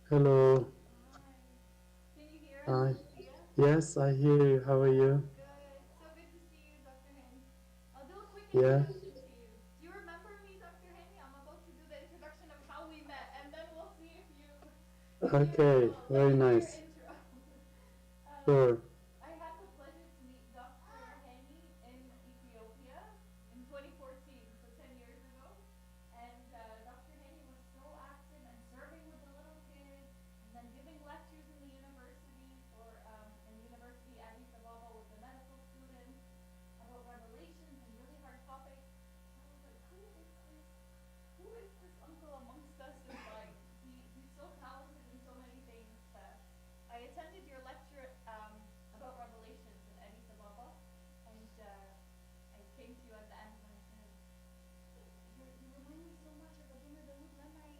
Hello. Hi. Can you hear us, Hi. Sophia? Yes, I hear you. How are you? Good. So good to see you, Dr. Hani. I'll do a quick Yeah. introduction to you. Do you remember me, Dr. Hani? I'm about to do the introduction of how we met, and then we'll see if you Okay. recall. Let Very me do your nice. intro. um, Sure. I had the pleasure to meet Dr. Hani in Ethiopia in 2014, so 10 years ago. And Dr. Hani was so active and serving with the little kids, and then giving lectures in the university in the university Addis Ababa with the medical students about revelations and really hard topics. So I was like, who is this uncle amongst us? And like he's so talented in so many things. I attended your lecture about revelations in Addis Ababa, and I came to you at the end and I said, you remind me so much of Abuna Dawood Lamai.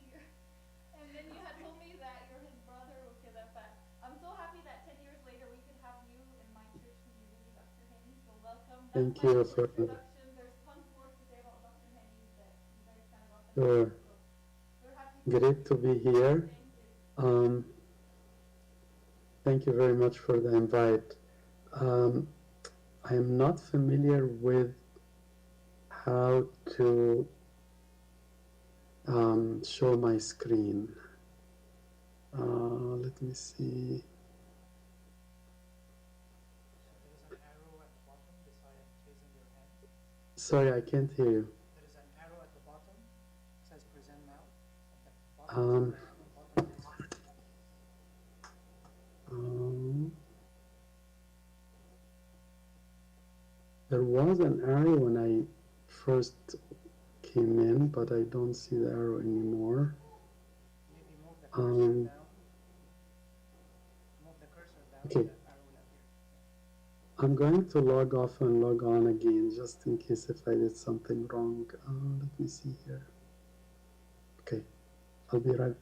And then you had told me that you're his brother, وكده. I'm so happy that 10 years later we could have you in my church to be with you, Dr. Hani. So welcome. That's Thank my you little for introduction. There's tons more to say about Dr. Hani, but you guys kind of got the sure. picture. So we're happy to have Great you. to be here. Thank you. Um, Thank you very much for the invite. Um, I am not familiar with how to show my screen. Let me see. So there is an arrow at the bottom beside raising your hand. Sorry, I can't hear you. There is an arrow at the bottom. It says present now. At the Um, bottom of the screen. um, there was an arrow when I first came in, but I don't see the arrow anymore. Maybe move the cursor Um, down. Move the cursor down and okay, the arrow will appear. Yeah. I'm going to log off and log on again just in case if I did something wrong. Let me see here. Okay, I'll be right.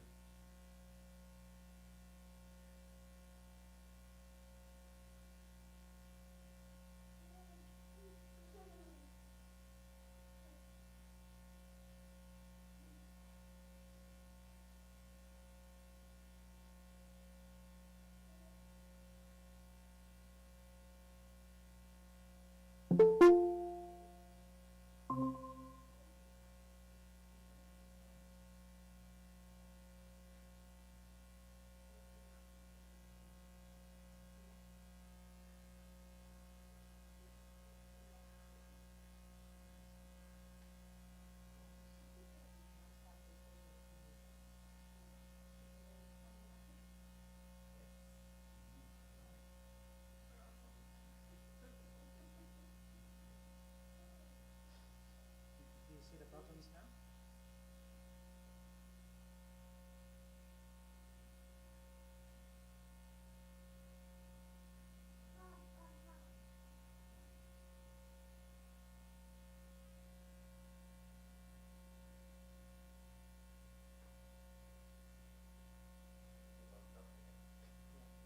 Do you see the buttons now? Yeah.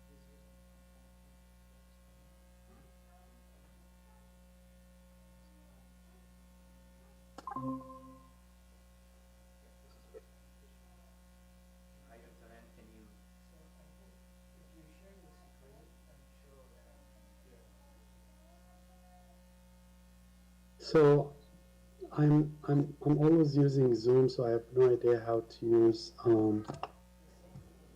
He's using the phone. Share the screen. Yeah, this is your presentation. So I think if you share your screen and show here. So I'm always using Zoom, so I have no idea how to use. The same thing.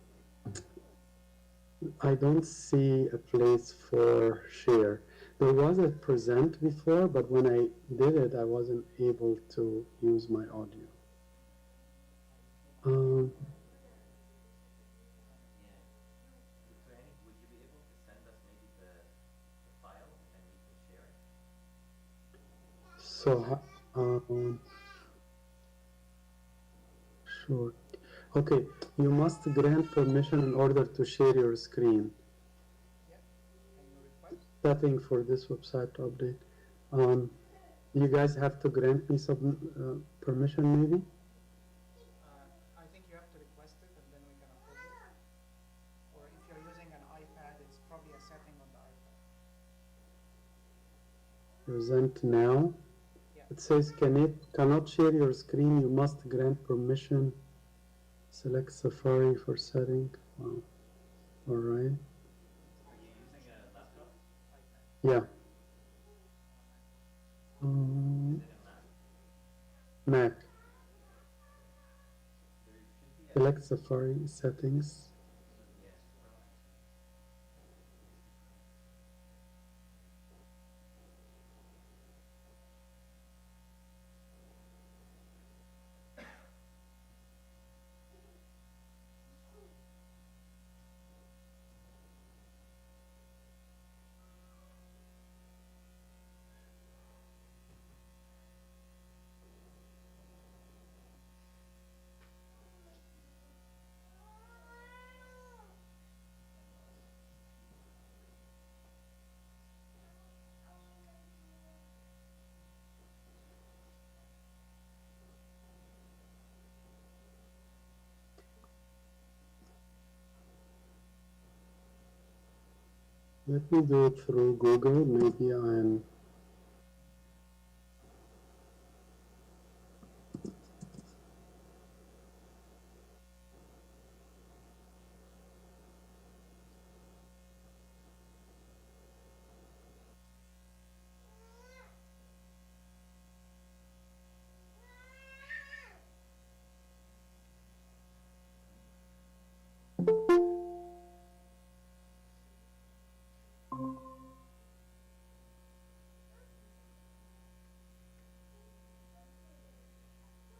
I don't see a place for share. There was a present before, but when I did it, I wasn't able to use my audio. If you want, I can Um, find a way. so, sure. Okay, you must grant permission in order to share your screen. Yeah. Can you request? Setting for this website to update. Um, you guys have to grant me some permission, maybe? I think you have to request it and then we can approve it. Or if you're using an iPad, it's probably a setting on the iPad. Present now. Yeah. It says, cannot share your screen. You must grant permission. Select Safari for setting. Wow. All right. Are you using a laptop? iPad Yeah. or a MacBook. Is Um, it a Mac? Mac. There should be a Select Safari settings. yes, Chrome. Are you using Chrome? Let me do it through Google. Maybe I'm.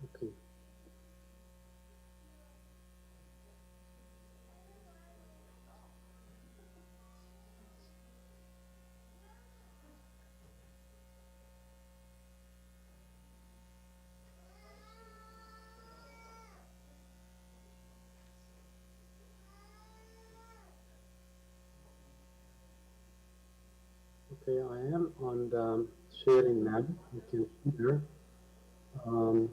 Okay. Okay, I am on the sharing now. You can hear. Um,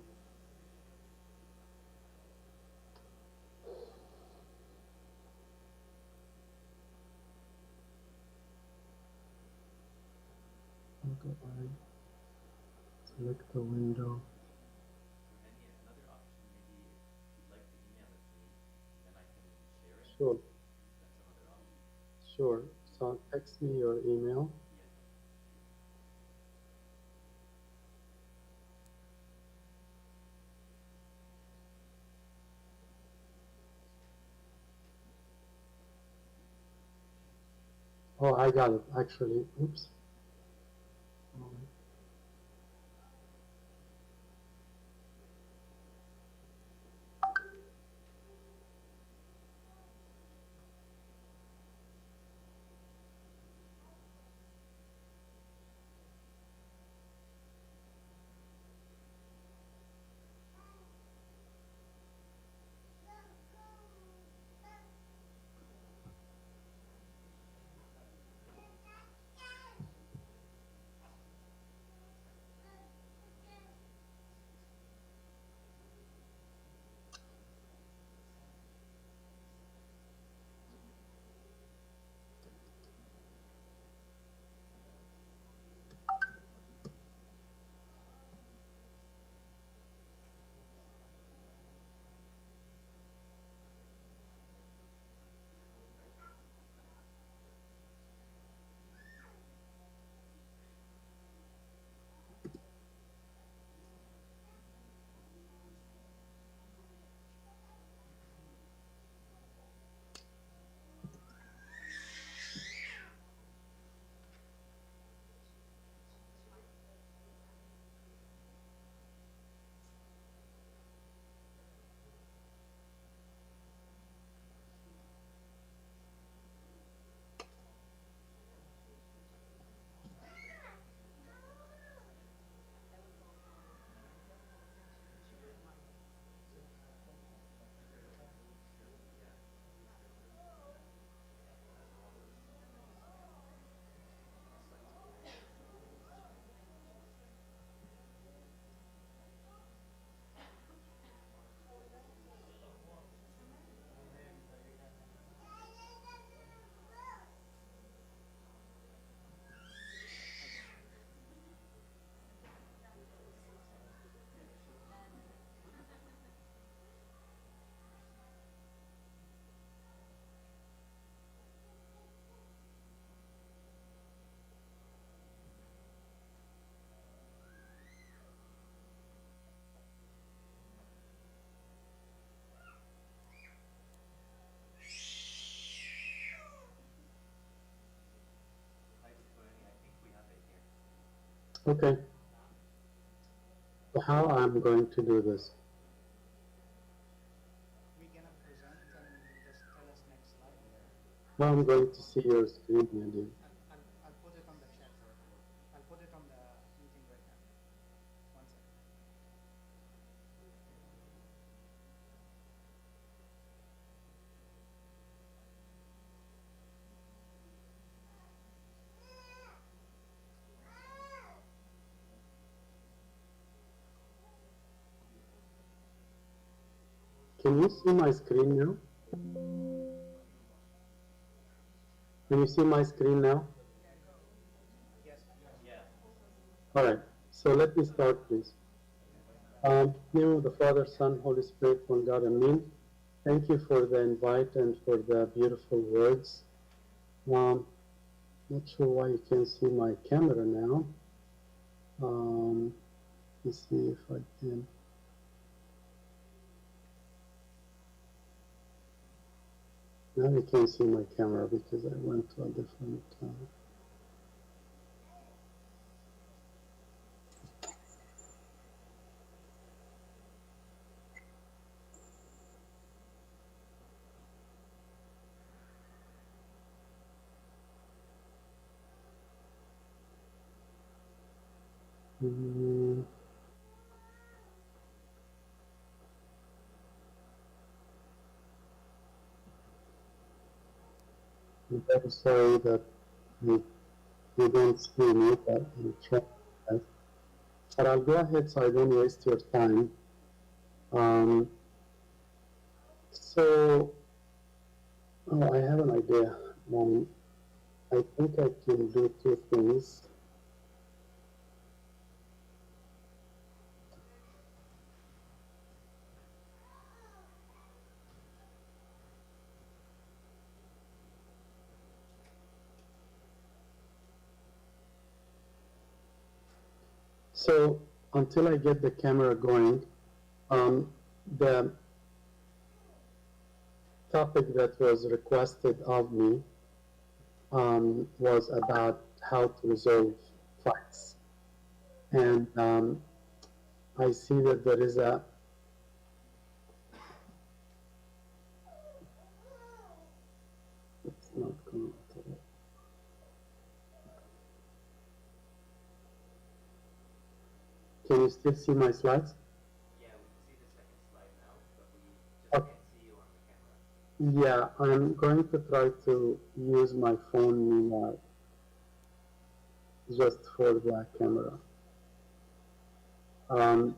okay, I select the window. So Hani, another option maybe if you'd like to email it to me, then I can share it. Sure, That's another option. sure. So text me your email. Yes. Oh, I got it actually. Oops. Okay, so how I'm going to do this? We're gonna present and just tell us next slide. How I'm going to see your screen, Nadia? I'll put it on the chat. I'll put it on the meeting right now. One second. Can you see my screen now? Can you see my screen now? Yes. Yeah. All right, so let me start, please. Name of the Father, Son, Holy Spirit, one God, Amen. Thank you for the invite and for the beautiful words. Not sure why you can't see my camera now. Let's see if I can. Now you can't see my camera because I went to a different. Mm, I'm very sorry that you, you don't see me, but I'm trying. But I'll go ahead so I don't waste your time. Um, so, oh, I have an idea. I think I can do two things. So, until I get the camera going, the topic that was requested of me was about how to resolve fights. And I see that there is a, it's not going to, can you still see my slides? Yeah, we can see the second slide now, but we just Okay. can't see you on the camera. Yeah, I'm going to try to use my phone just for the camera. Um,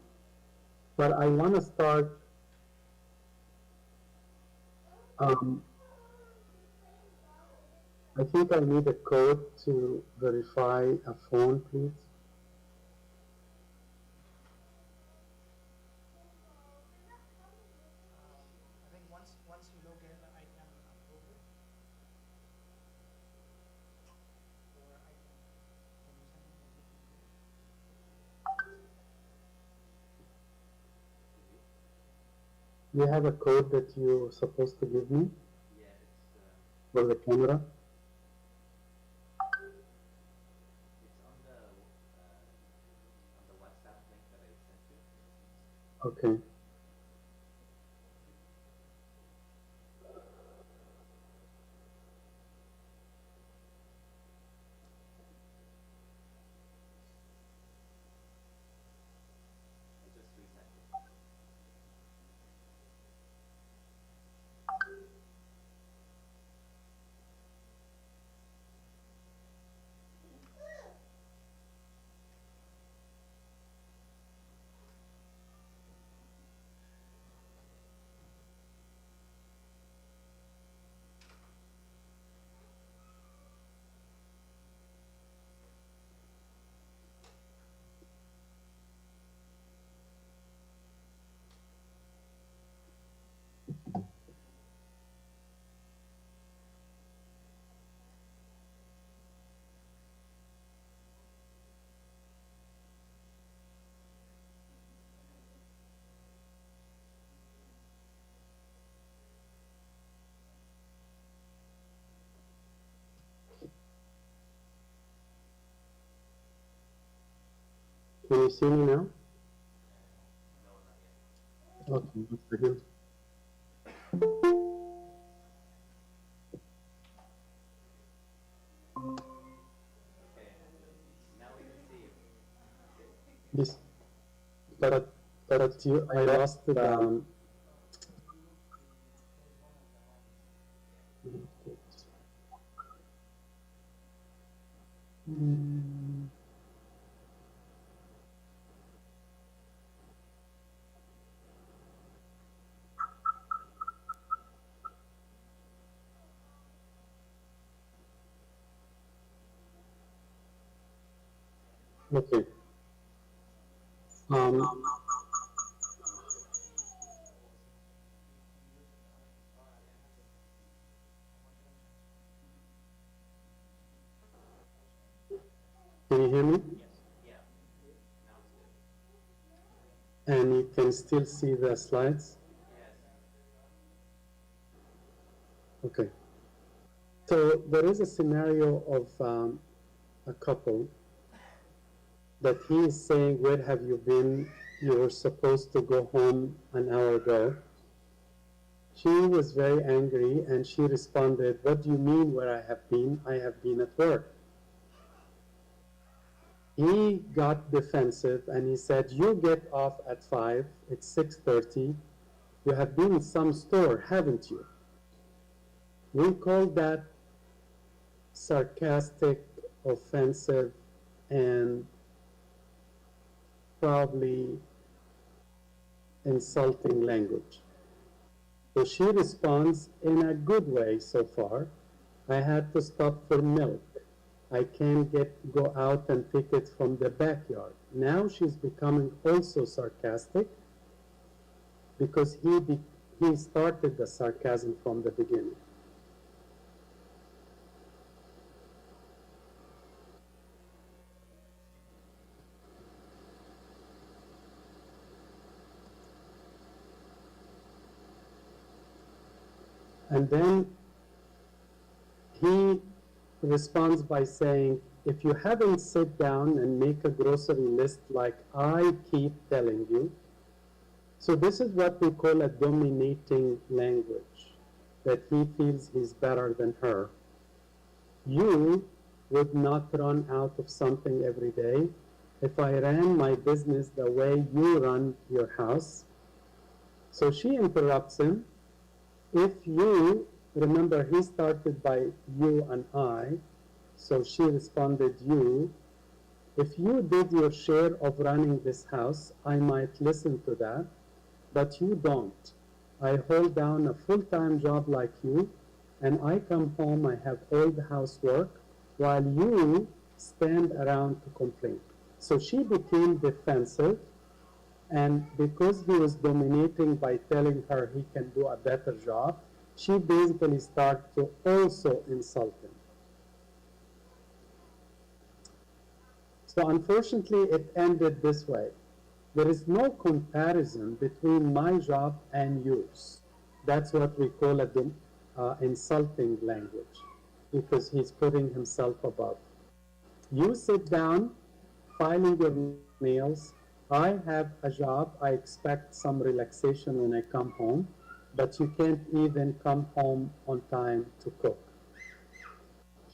but I want to start. Um, I think I need a code to verify a phone, please. I think once you log in, I can approve it, or I can. Can you send me the meeting link? Excuse you? You have a code that you're supposed to give me Yeah, for the camera. it's on the WhatsApp link that I sent you. Okay. I just resent it. Can you see me now? No, not yet. Okay, one second. Okay, now we can see you. This, but you, I lost the. Mm, okay. Um, can you hear me? Yes. Yeah. Now it's good. And you can still see the slides. Yes. Okay. So there is a scenario of a couple that he is saying, "Where have you been? You were supposed to go home an hour ago." She was very angry and she responded, "What do you mean where I have been? I have been at work." He got defensive and he said, "You get off at 5, it's 6:30. You have been in some store, haven't you?" We call that sarcastic, offensive, and probably insulting language. So she responds in a good way so far. "I had to stop for milk. I can't go out and pick it from the backyard." Now she's becoming also sarcastic because he started the sarcasm from the beginning. And then he responds by saying, "If you haven't sit down and make a grocery list like I keep telling you." So this is what we call a dominating language, that he feels he's better than her. You would not run out of something every day. If I ran my business the way you run your house. So she interrupts him. If you, remember, he started by you and I, so she responded, "You. If you did your share of running this house, I might listen to that, but you don't. I hold down a full-time job like you, and I come home, I have all the housework, while you stand around to complain." So she became defensive, and because he was dominating by telling her he can do a better job, she basically started to also insult him. So unfortunately, it ended this way. There is no comparison between my job and yours. That's what we call insulting language, because he's putting himself above. You sit down, filing your nails. I have a job. I expect some relaxation when I come home, but you can't even come home on time to cook.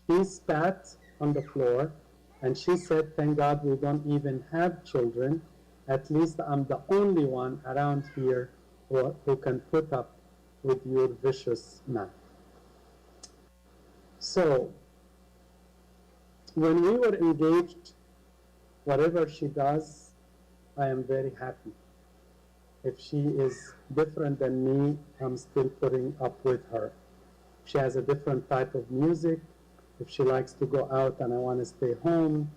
She spat on the floor and she said, "Thank God we don't even have children. At least I'm the only one around here who can put up with your vicious mouth." So, when we were engaged, whatever she does, I am very happy. If she is different than me, I'm still putting up with her. She has a different type of music. If she likes to go out and I want to stay home,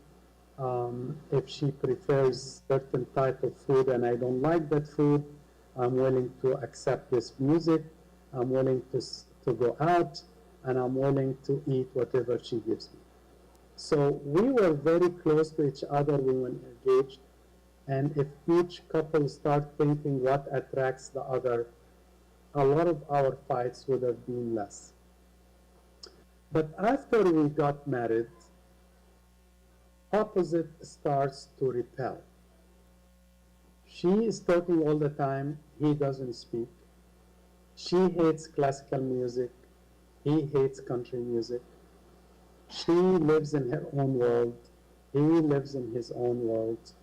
if she prefers certain type of food and I don't like that food, I'm willing to accept this music. I'm willing to go out, and I'm willing to eat whatever she gives me. So we were very close to each other when we were engaged. And if each couple start thinking what attracts the other, a lot of our fights would have been less. But after we got married, opposite starts to repel. She is talking all the time. He doesn't speak. She hates classical music. He hates country music. She lives in her own world. He lives in his own world.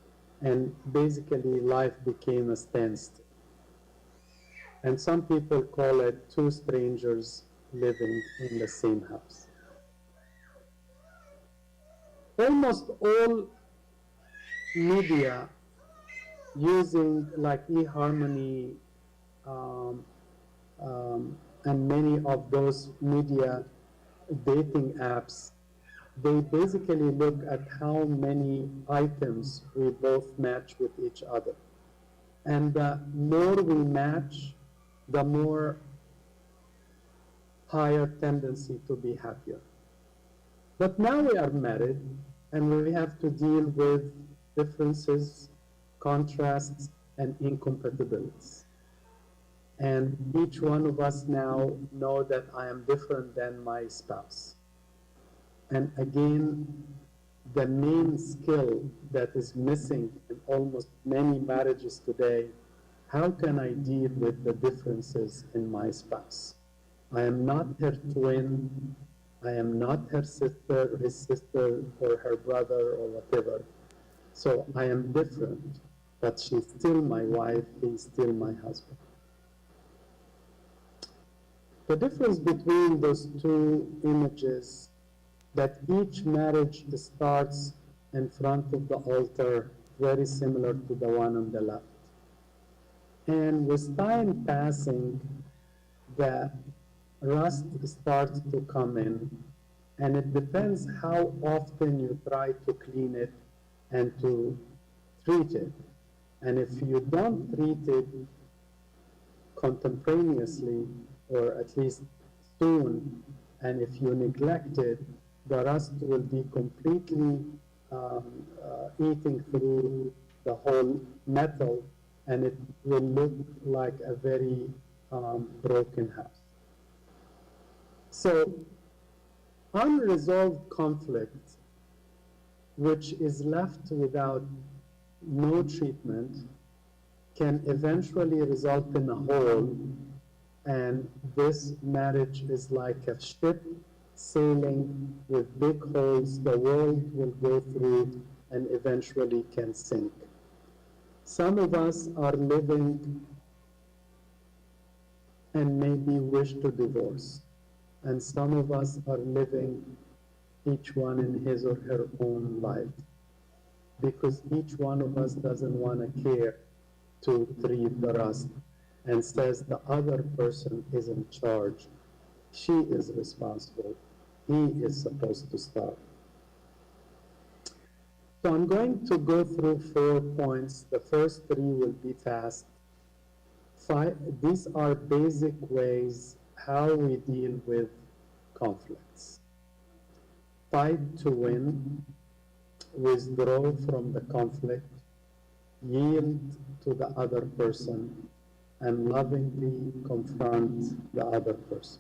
And basically, life became a standstill. And some people call it two strangers living in the same house. Almost all media using like eHarmony um, and many of those media dating apps, they basically look at how many items we both match with each other. And the more we match, the more higher tendency to be happier. But now we are married and we have to deal with differences, contrasts, and incompatibilities. And each one of us now know that I am different than my spouse. And again, the main skill that is missing in almost many marriages today, how can I deal with the differences in my spouse? I am not her twin. I am not her sister, his sister, or her brother, or whatever. So I am different, but she's still my wife, he's still my husband. The difference between those two images, that each marriage starts in front of the altar, very similar to the one on the left. And with time passing, the rust starts to come in, and it depends how often you try to clean it and to treat it. And if you don't treat it contemporaneously, or at least soon, and if you neglect it, the rust will be completely eating through the whole metal, and it will look like a very broken house. So unresolved conflict, which is left without no treatment, can eventually result in a hole, and this marriage is like a ship sailing with big holes the world will go through and eventually can sink. Some of us are living and maybe wish to divorce, and some of us are living each one in his or her own life, because each one of us doesn't want to care to treat the rust and says the other person is in charge. She is responsible. He is supposed to start. So I'm going to go through 4 points. The first three will be fast. These are basic ways how we deal with conflicts. Fight to win, withdraw from the conflict, yield to the other person, and lovingly confront the other person.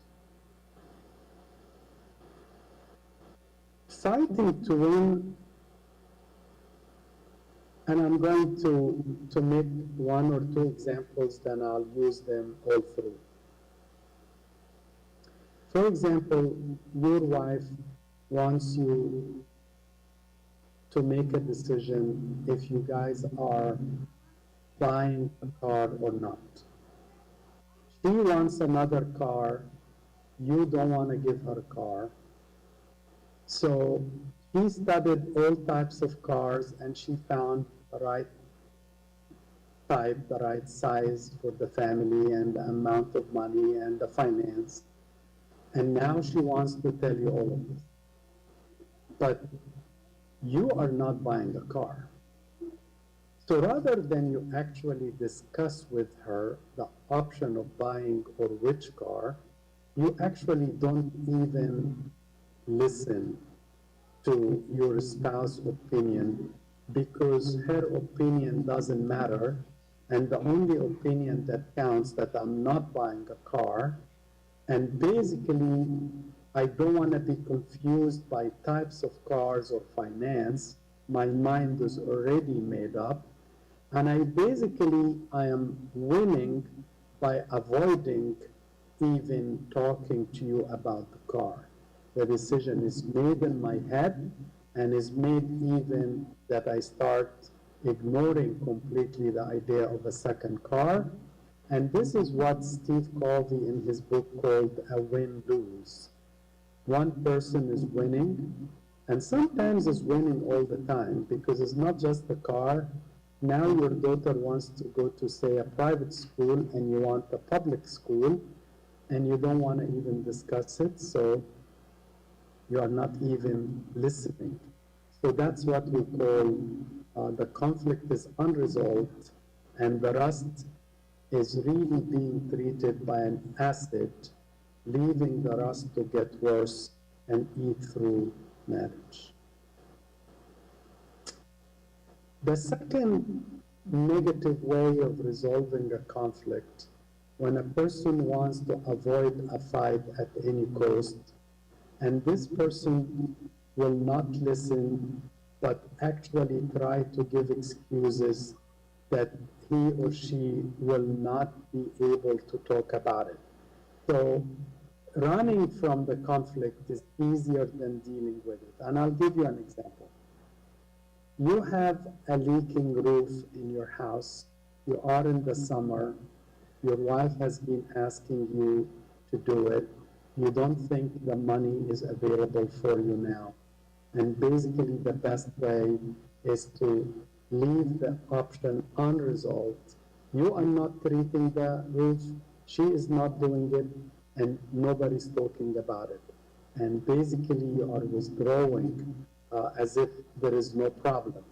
Fighting to win, and I'm going to make one or two examples, then I'll use them all through. For example, your wife wants you to make a decision if you guys are buying a car or not. She wants another car. You don't want to give her a car. So she studied all types of cars and she found the right type, the right size for the family and the amount of money and the finance. And now she wants to tell you all of this. But you are not buying a car. So rather than you actually discuss with her the option of buying or which car, you actually don't even listen to your spouse's opinion, because her opinion doesn't matter, and the only opinion that counts that I'm not buying a car, and basically I don't want to be confused by types of cars or finance. My mind is already made up, And I am winning by avoiding even talking to you about the car. The decision is made in my head and is made even that I start ignoring completely the idea of a second car. And this is what Steve Covey in his book called a win-lose. One person is winning, and sometimes is winning all the time because it's not just the car. Now your daughter wants to go to, say, a private school, and you want a public school, and you don't want to even discuss it, so you are not even listening. So that's what we call the conflict is unresolved, and the rust is really being treated by an acid, leaving the rust to get worse and eat through marriage. The second negative way of resolving a conflict, when a person wants to avoid a fight at any cost, and this person will not listen but actually try to give excuses that he or she will not be able to talk about it. So running from the conflict is easier than dealing with it. And I'll give you an example. You have a leaking roof in your house. You are in the summer. Your wife has been asking you to do it. You don't think the money is available for you now. And basically, the best way is to leave the option unresolved. You are not treating the roof, she is not doing it, and nobody's talking about it. And basically, you are withdrawing as if there is no problem.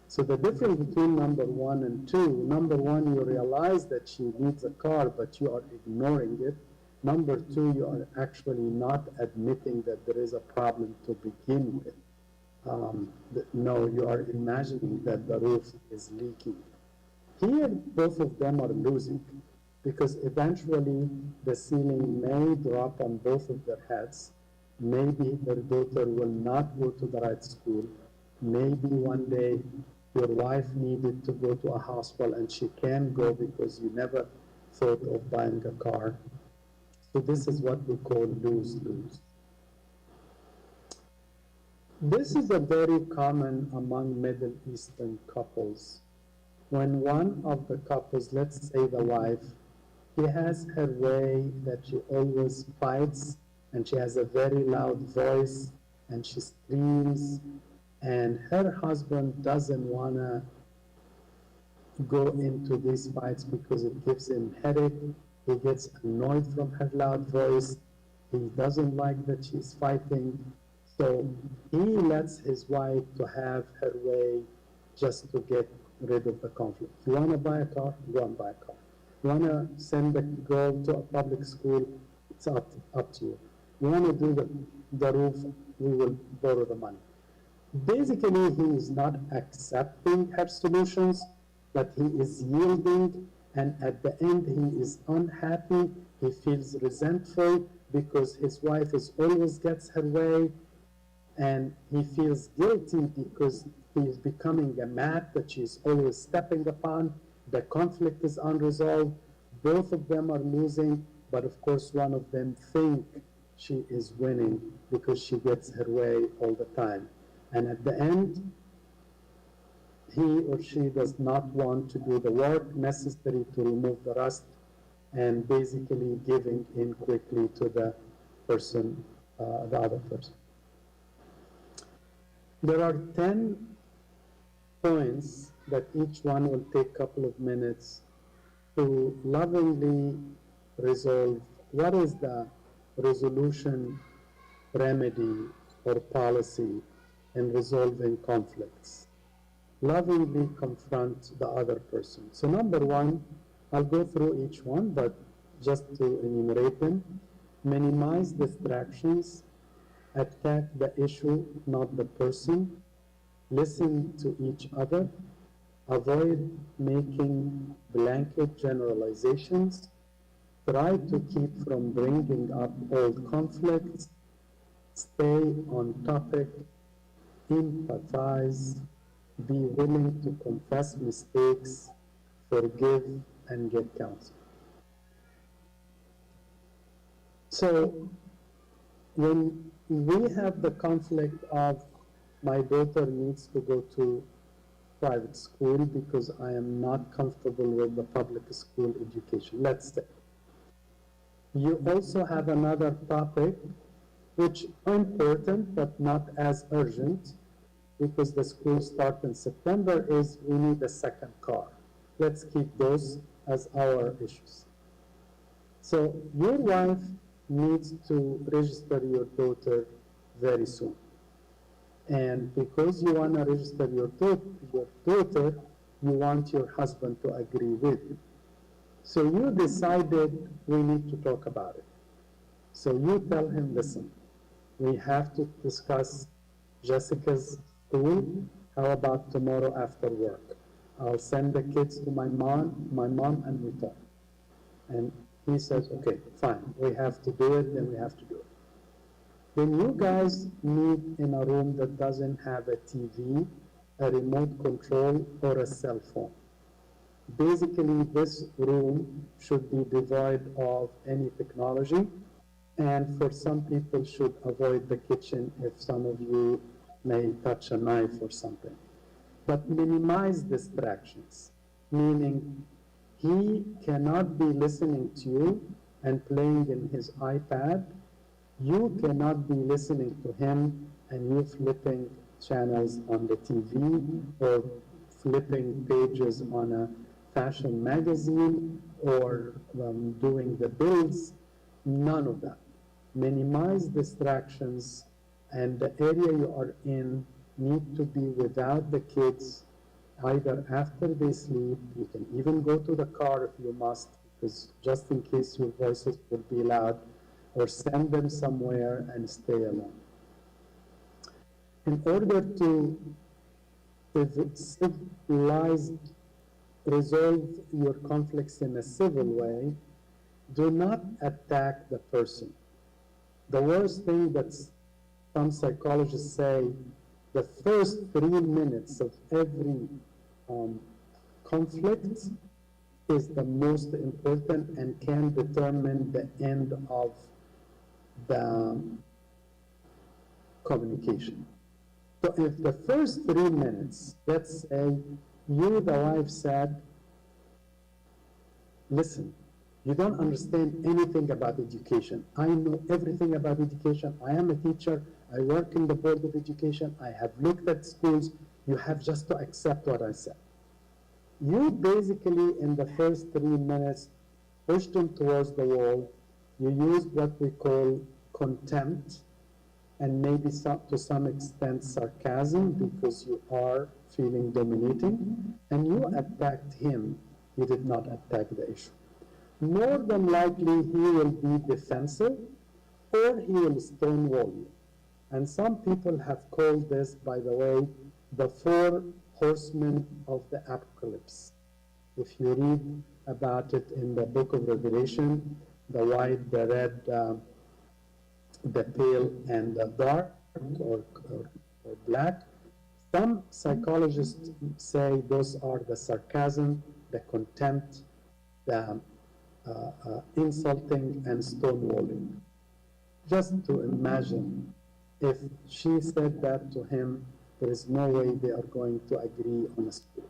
So the difference between number one and two, number one, you realize that she needs a car, but you are ignoring it. Number two, you are actually not admitting that there is a problem to begin with. No, you are imagining that the roof is leaking. Here, both of them are losing because eventually the ceiling may drop on both of their heads. Maybe their daughter will not go to the right school. Maybe one day your wife needed to go to a hospital and she can't go because you never thought of buying a car. So this is what we call lose-lose. This is a very common among Middle Eastern couples. When one of the couples, let's say the wife, she has her way that she always fights and she has a very loud voice and she screams, and her husband doesn't want to go into these fights because it gives him headache. He gets annoyed from her loud voice. He doesn't like that she's fighting. So he lets his wife to have her way just to get rid of the conflict. You want to buy a car? Go and buy a car. You want to send the girl to a public school? It's up to you. You want to do the roof? We will borrow the money. Basically, he is not accepting her solutions, but he is yielding, and at the end, he is unhappy. He feels resentful because his wife is always gets her way, and he feels guilty because he is becoming a mat that she's always stepping upon. The conflict is unresolved. Both of them are losing, but of course, one of them think she is winning because she gets her way all the time. And at the end, he or she does not want to do the work necessary to remove the rust and basically giving in quickly to the person, the other person. There are 10 points that each one will take a couple of minutes to lovingly resolve what is the resolution remedy or policy in resolving conflicts. Lovingly confront the other person. So number one, I'll go through each one, but just to enumerate them, minimize distractions, attack the issue, not the person, listen to each other, avoid making blanket generalizations, try to keep from bringing up old conflicts, stay on topic, empathize, be willing to confess mistakes, forgive, and get counsel. So when we have the conflict of my daughter needs to go to private school because I am not comfortable with the public school education, let's say. You also have another topic which are important but not as urgent because the school starts in September is we need a second car. Let's keep those as our issues. So your wife needs to register your daughter very soon. And because you want to register your daughter, you want your husband to agree with you. So you decided we need to talk about it. So you tell him, listen, we have to discuss Jessica's school. How about tomorrow after work? I'll send the kids to my mom, and we talk. And he says, okay, fine, we have to do it, then we have to do it. Then you guys meet in a room that doesn't have a TV, a remote control, or a cell phone. Basically, this room should be devoid of any technology, and for some people should avoid the kitchen if some of you may touch a knife or something. But minimize distractions, meaning he cannot be listening to you and playing in his iPad. You cannot be listening to him and you flipping channels on the TV or flipping pages on a fashion magazine or doing the bills. None of that. Minimize distractions, and the area you are in need to be without the kids either after they sleep. You can even go to the car if you must, because just in case your voices will be loud, or send them somewhere and stay alone. In order to civilize, resolve your conflicts in a civil way, do not attack the person. The worst thing that some psychologists say, the first 3 minutes of every um, conflict is the most important and can determine the end of the communication. So if the first 3 minutes, let's say you, the wife, said, listen, you don't understand anything about education. I know everything about education. I am a teacher. I work in the board of education. I have looked at schools. You have just to accept what I said. You basically, in the first 3 minutes, pushed him towards the wall. You used what we call contempt and maybe to some extent sarcasm because you are feeling dominating, and you attacked him. You did not attack the issue. More than likely, he will be defensive or he will stonewall you. And some people have called this, by the way, the four horsemen of the apocalypse. If you read about it in the book of Revelation, the white, the red, the pale, and the dark, or black, some psychologists say those are the sarcasm, the contempt, the insulting, and stonewalling. Just to imagine if she said that to him, there is no way they are going to agree on a school.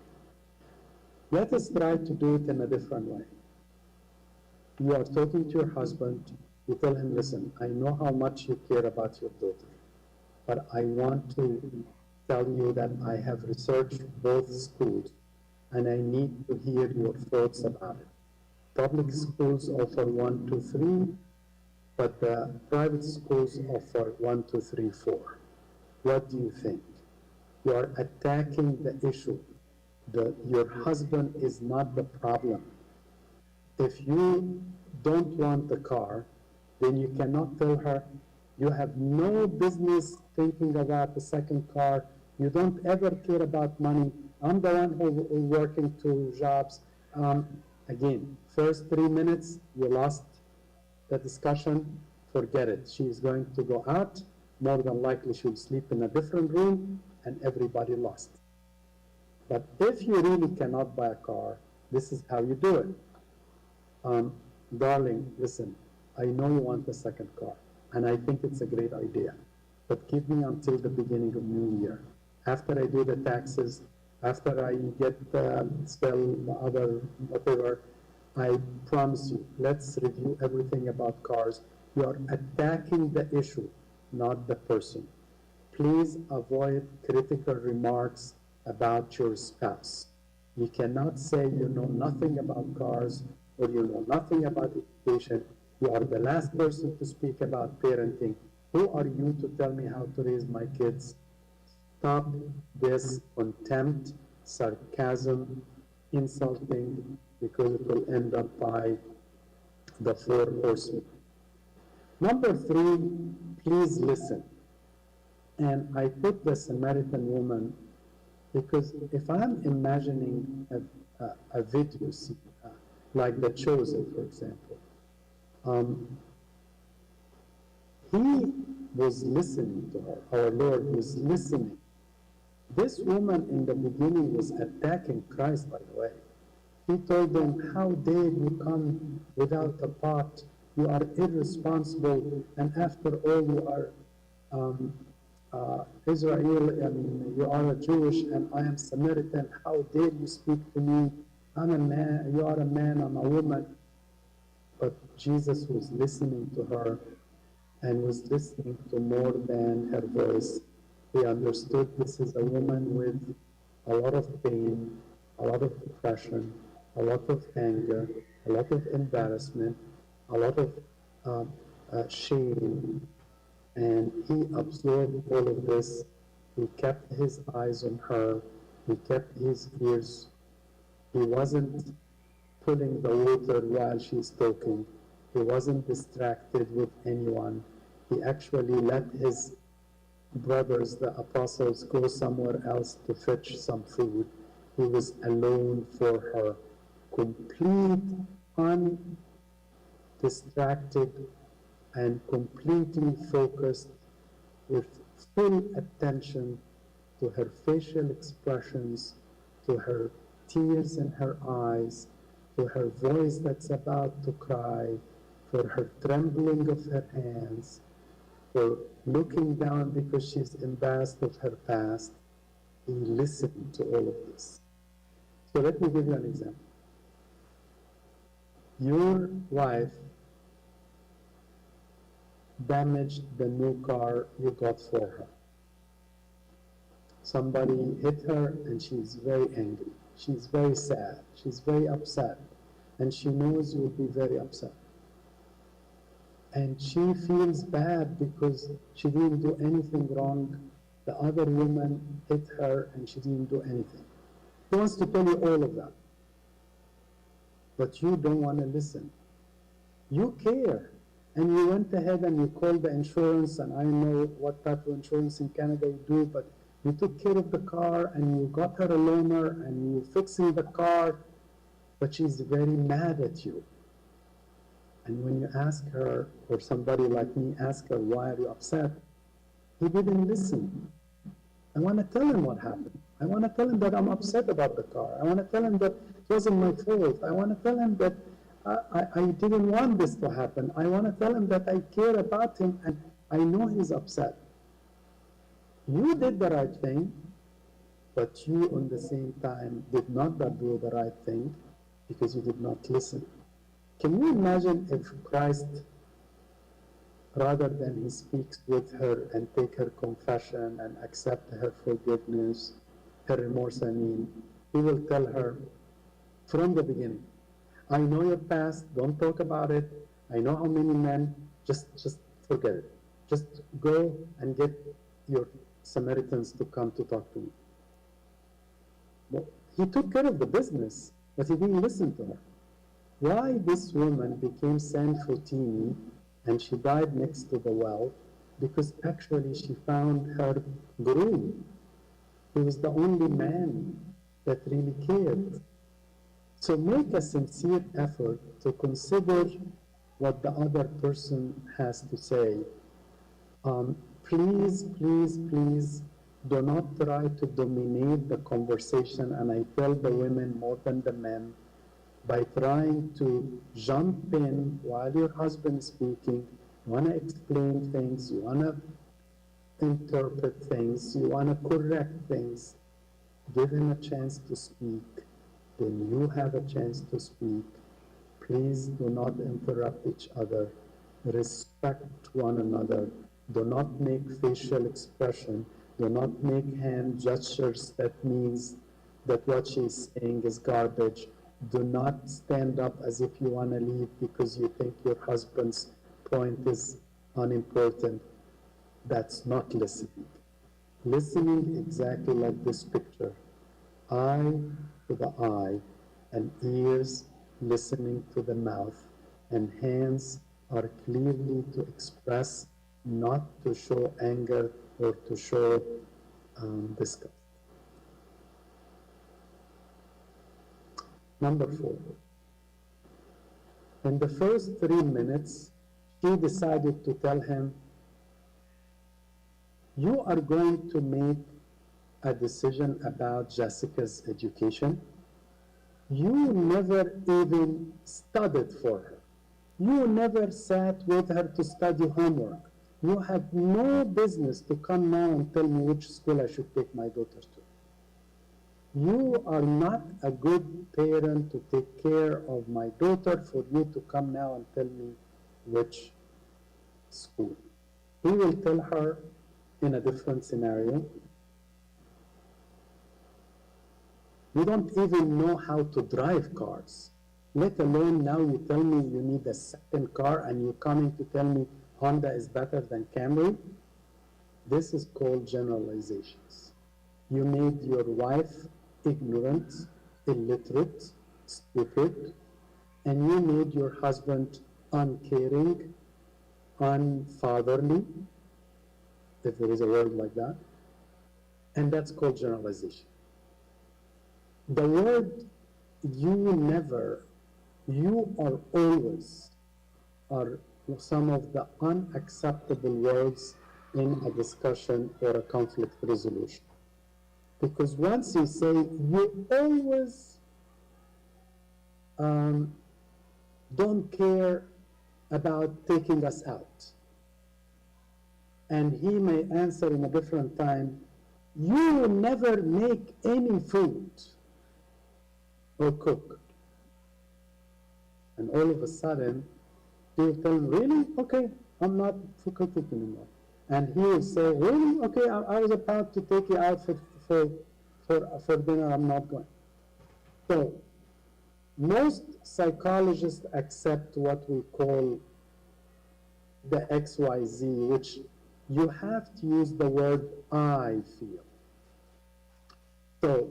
Let us try to do it in a different way. You are talking to your husband, you tell him, listen, I know how much you care about your daughter, but I want to tell you that I have researched both schools and I need to hear your thoughts about it. Public schools offer 1, 2, 3, but the private schools offer 1, 2, 3, 4. What do you think? You are attacking the issue. Your husband is not the problem. If you don't want the car, then you cannot tell her you have no business thinking about the second car. You don't ever care about money. I'm the one who working 2 jobs. Again, first 3 minutes, you lost the discussion. Forget it. She is going to go out. More than likely, she'll sleep in a different room, and everybody lost. But if you really cannot buy a car, this is how you do it. Um, Darling, listen, I know you want a second car, and I think it's a great idea, but give me until the beginning of New Year. After I do the taxes, after I get sell the other whatever, I promise you, let's review everything about cars. You are attacking the issue, not the person. Please avoid critical remarks about your spouse. You cannot say you know nothing about cars or you know nothing about education. You are the last person to speak about parenting. Who are you to tell me how to raise my kids? Stop this contempt, sarcasm, insulting, because it will end up by the four horsemen. Number three, please listen. And I put the Samaritan woman because if I'm imagining a video scene, like The Chosen, for example, um, he was listening to her. Our Lord was listening. This woman in the beginning was attacking Christ, by the way. He told them, how dare you come without a pot? You are irresponsible, and after all, you are um, Israel, and you are a Jewish, and I am Samaritan. How dare you speak to me? I'm a man, you are a man, I'm a woman. But Jesus was listening to her and was listening to more than her voice. He understood this is a woman with a lot of pain, a lot of depression, a lot of anger, a lot of embarrassment, a lot of shame, and he absorbed all of this. He kept his eyes on her. He kept his ears. He wasn't pulling the water while she's talking. He wasn't distracted with anyone. He actually let his brothers, the apostles, go somewhere else to fetch some food. He was alone for her, complete, undistracted, and completely focused with full attention to her facial expressions, to her tears in her eyes, to her voice that's about to cry, for her trembling of her hands, for looking down because she's embarrassed of her past. He listened to all of this. So let me give you an example. Your wife damaged the new car you got for her. Somebody hit her and she's very angry. She's very sad. She's very upset. And she knows you'll be very upset. And she feels bad because she didn't do anything wrong. The other woman hit her and she didn't do anything. She wants to tell you all of that. But you don't want to listen. You care. And you went ahead and you called the insurance, and I know what type of insurance in Canada you do, but you took care of the car and you got her a loaner and you're fixing the car, but she's very mad at you. And when you ask her, or somebody like me ask her, why are you upset? He didn't listen. I want to tell him what happened. I want to tell him that I'm upset about the car. I want to tell him that it wasn't my fault. I want to tell him that I didn't want this to happen. I want to tell him that I care about him and I know he's upset. You did the right thing, but you, on the same time, did not do the right thing because you did not listen. Can you imagine if Christ, rather than he speaks with her and take her confession and accept her forgiveness, her remorse, he will tell her from the beginning, I know your past, don't talk about it. I know how many men, just forget it. Just go and get your Samaritans to come to talk to me. Well, he took care of the business, but he didn't listen to her. Why this woman became San Fotini and she died next to the well? Because actually she found her groom. He was the only man that really cared. So make a sincere effort to consider what the other person has to say. Please, please, please Do not try to dominate the conversation, and I tell the women more than the men, by trying to jump in while your husband is speaking. You want to explain things, you want to interpret things, you want to correct things. Give him a chance to speak. Then you have a chance to speak. Please do not interrupt each other. Respect one another. Do not make facial expression. Do not make hand gestures that means that what she's saying is garbage. Do not stand up as if you want to leave because you think your husband's point is unimportant. That's not listening. Listening exactly like this picture, eye to the eye, and ears listening to the mouth, and hands are clearly to express, not to show anger or to show disgust. Number 4, in the first 3 minutes, she decided to tell him, you are going to make a decision about Jessica's education. You never even studied for her. You never sat with her to study homework. You have no business to come now and tell me which school I should take my daughter to. You are not a good parent to take care of my daughter for you to come now and tell me which school. He will tell her in a different scenario, you don't even know how to drive cars, let alone now you tell me you need a second car and you're coming to tell me Honda is better than Camry. This is called generalizations. You made your wife ignorant, illiterate, stupid, and you made your husband uncaring, unfatherly, if there is a word like that, and that's called generalization. The word you never, you are always, are some of the unacceptable words in a discussion or a conflict resolution. Because once you say, you always um, don't care about taking us out, and he may answer in a different time, you never make any food or cook. And all of a sudden, he'll tell him, really? Okay, I'm not cooking anymore. And he will say, really? Okay, I was about to take you out for dinner, I'm not going. So, most psychologists accept what we call the XYZ, which you have to use the word I feel. So,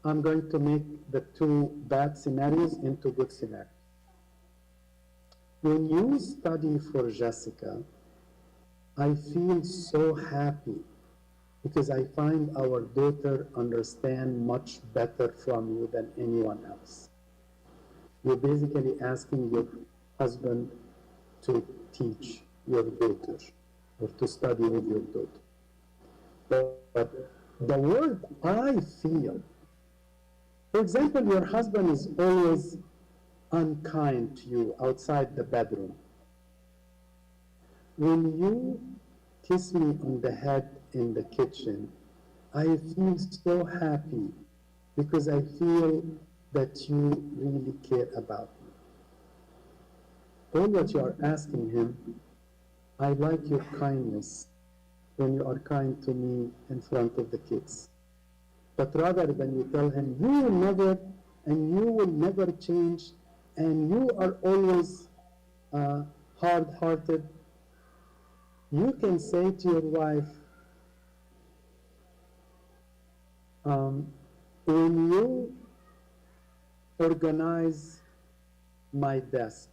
I'm going to make the two bad scenarios into good scenarios. When you study for Jessica, I feel so happy because I find our daughter understand much better from you than anyone else. You're basically asking your husband to teach your daughter or to study with your daughter. But the word I feel, for example, your husband is always unkind to you outside the bedroom. When you kiss me on the head in the kitchen, I feel so happy because I feel that you really care about me. All what you are asking him, I like your kindness when you are kind to me in front of the kids. But rather than you tell him, you will never and you will never change and you are always hard-hearted, you can say to your wife, um, when you organize my desk,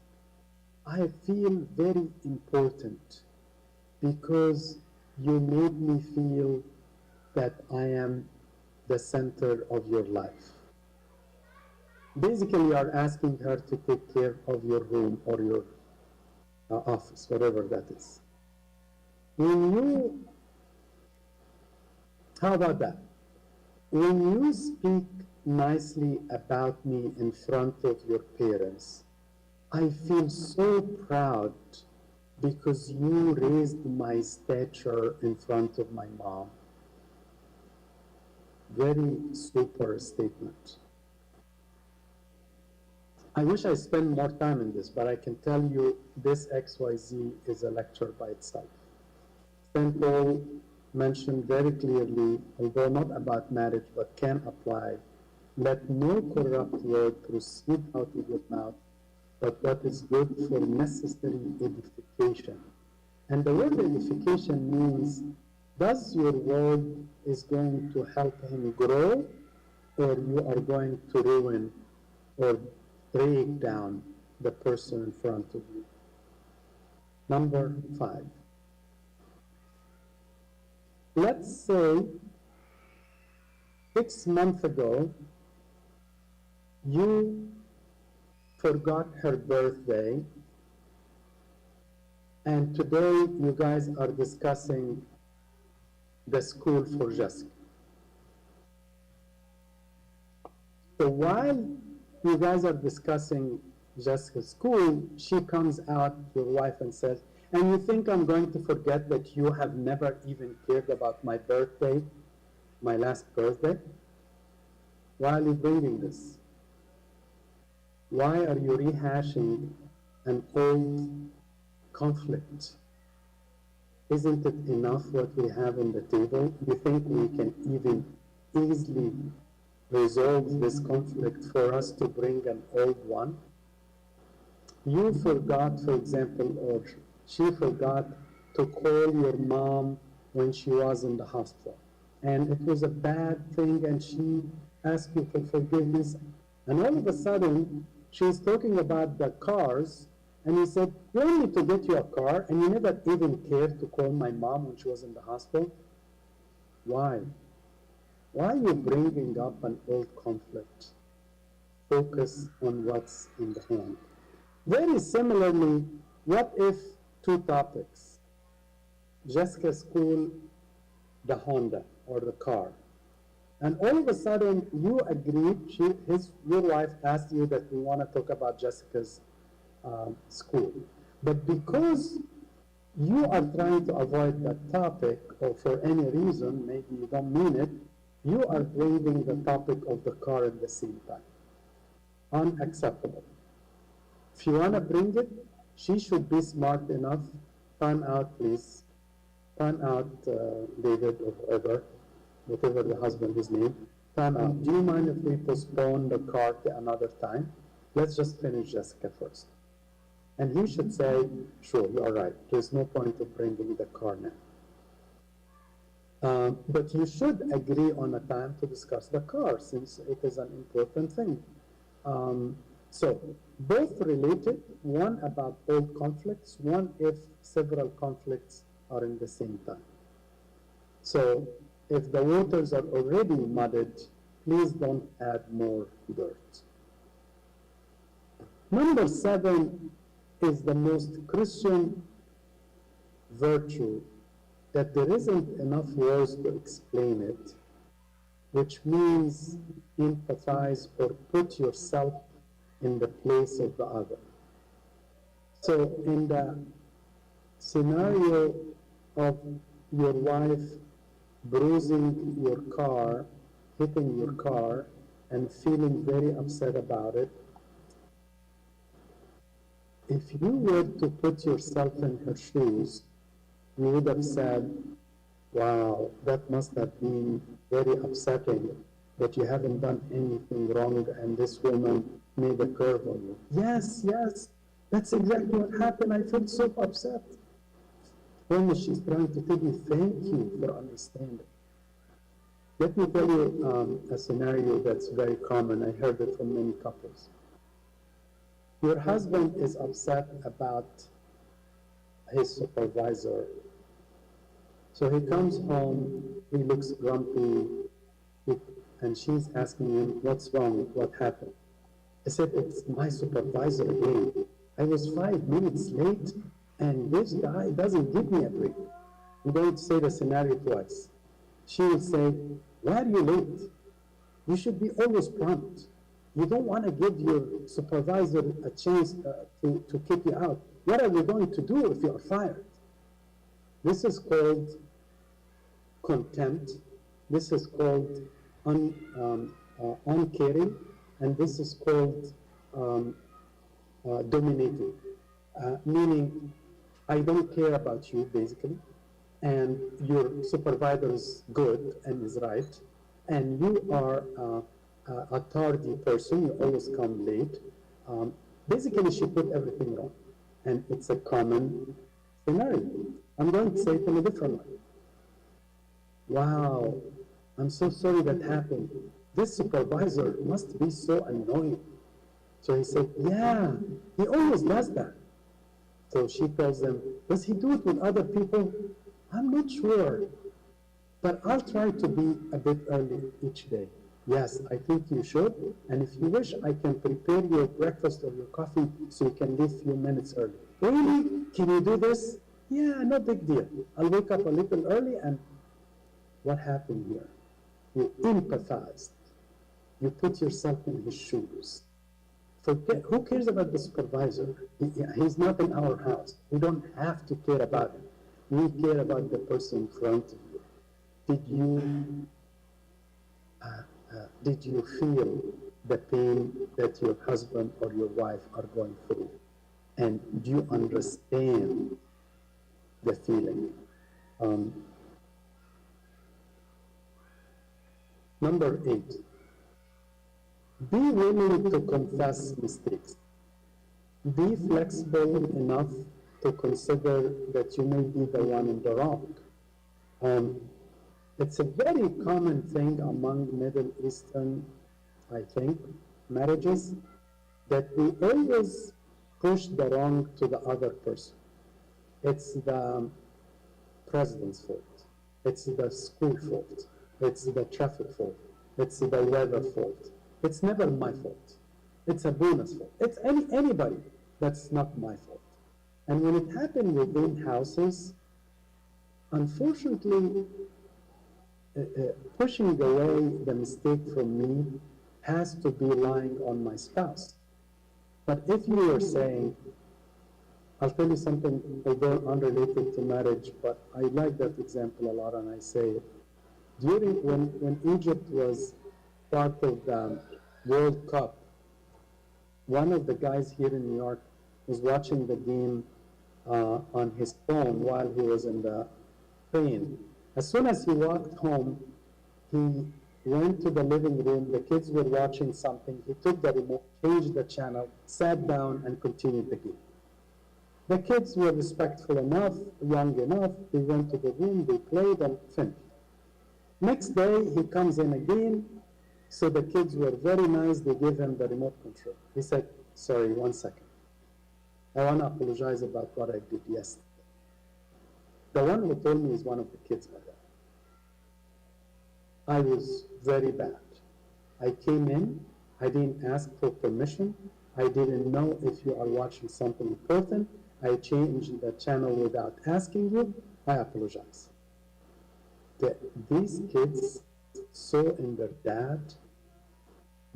I feel very important because you made me feel that I am the center of your life. Basically, you are asking her to take care of your room or your office, whatever that is. When you How about that? When you speak nicely about me in front of your parents, I feel so proud because you raised my stature in front of my mom. Very super statement. I wish I spent more time in this, but I can tell you this XYZ is a lecture by itself. St. Paul mentioned very clearly, although not about marriage, but can apply, let no corrupt word proceed out of your mouth, but what is good for necessary edification. And the word edification means, does your word is going to help him grow, or you are going to ruin or break down the person in front of you? Number 5. Let's say 6 months ago, you forgot her birthday, and today you guys are discussing the school for Jessica. So while you guys are discussing Jessica's school, she comes out, your wife, and says, and you think I'm going to forget that you have never even cared about my birthday, my last birthday? Why are you bringing this? Why are you rehashing an old conflict? Isn't it enough what we have on the table? You think we can even easily resolve this conflict for us to bring an old one? You forgot, for example, or she forgot to call your mom when she was in the hospital. And it was a bad thing, and she asked you for forgiveness. And all of a sudden, she's talking about the cars, and you said, you want me to get you a car, and you never even cared to call my mom when she was in the hospital? Why? Why are you bringing up an old conflict? Focus on what's in the hand. Very similarly, what if two topics? Jessica's school, the Honda or the car. And all of a sudden, you agreed, your wife asked you that we want to talk about Jessica's school. But because you are trying to avoid that topic, or for any reason, maybe you don't mean it, you are bringing the topic of the car at the same time. Unacceptable. If you want to bring it, she should be smart enough. Time out, please. Time out, David, or whatever the husband is named. Time out. Do you mind if we postpone the car to another time? Let's just finish Jessica first. And he should say, sure, you're right. There's no point of bringing the car now. But you should agree on a time to discuss the car, since it is an important thing. So, both related, one about old conflicts, one if several conflicts are in the same time. So, if the waters are already muddied, please don't add more dirt. Number 7 is the most Christian virtue, that there isn't enough words to explain it, which means empathize or put yourself in the place of the other. So in the scenario of your wife bruising your car, hitting your car, and feeling very upset about it, if you were to put yourself in her shoes, you would have said, wow, that must have been very upsetting that you haven't done anything wrong and this woman made a curve on you. Yes, yes, that's exactly what happened. I felt so upset. Only she's trying to tell you, thank you for understanding. Let me tell you a scenario that's very common. I heard it from many couples. Your husband is upset about his supervisor. So he comes home, he looks grumpy, and she's asking him, what's wrong? What happened? I said, it's my supervisor again. I was 5 minutes late, and this guy doesn't give me a break. I'm going to say the scenario twice. She will say, "Why are you late? You should be always prompt. You don't want to give your supervisor a chance to kick you out. What are we going to do if you are fired?" This is called contempt. This is called uncaring, and this is called um, dominating, meaning I don't care about you, basically, and your supervisor is good and is right, and you are a tardy person, you always come late. Basically, she put everything wrong, and it's a common scenario. I'm going to say it in a different way. "Wow, I'm so sorry that happened. This supervisor must be so annoying." So he said, "Yeah, he always does that." So she tells him, "Does he do it with other people?" "I'm not sure, but I'll try to be a bit early each day." "Yes, I think you should. And if you wish, I can prepare your breakfast or your coffee so you can leave a few minutes early." "Really? Can you do this?" "Yeah, no big deal. I'll wake up a little early." And what happened here? You empathized. You put yourself in his shoes. Forget, who cares about the supervisor? He's not in our house. We don't have to care about him. We care about the person in front of you. Did you did you feel the pain that your husband or your wife are going through? And do you understand the feeling? Um, Number 8, be willing to confess mistakes. Be flexible enough to consider that you may be the one in the wrong. Um, it's a very common thing among Middle Eastern, I think, marriages, that we always push the wrong to the other person. It's the president's fault. It's the school fault. It's the traffic fault. It's the weather fault. It's never my fault. It's a bonus fault. It's anybody. That's not my fault. And when it happened within houses, unfortunately, pushing away the mistake from me has to be lying on my spouse. But if you are saying, I'll tell you something, although unrelated to marriage, but I like that example a lot, and I say it. When Egypt was part of the World Cup, one of the guys here in New York was watching the game on his phone while he was in the plane. As soon as he walked home, he went to the living room. The kids were watching something. He took the remote, changed the channel, sat down, and continued the game. The kids were respectful enough, young enough. They went to the room, they played, and finished. Next day, he comes in again. So the kids were very nice. They gave him the remote control. He said, "Sorry, 1 second. I want to apologize about what I did yesterday." The one who told me is one of the kids, by the way. I was very bad. I came in, I didn't ask for permission. I didn't know if you are watching something important. I changed the channel without asking you. I apologize. These kids saw in their dad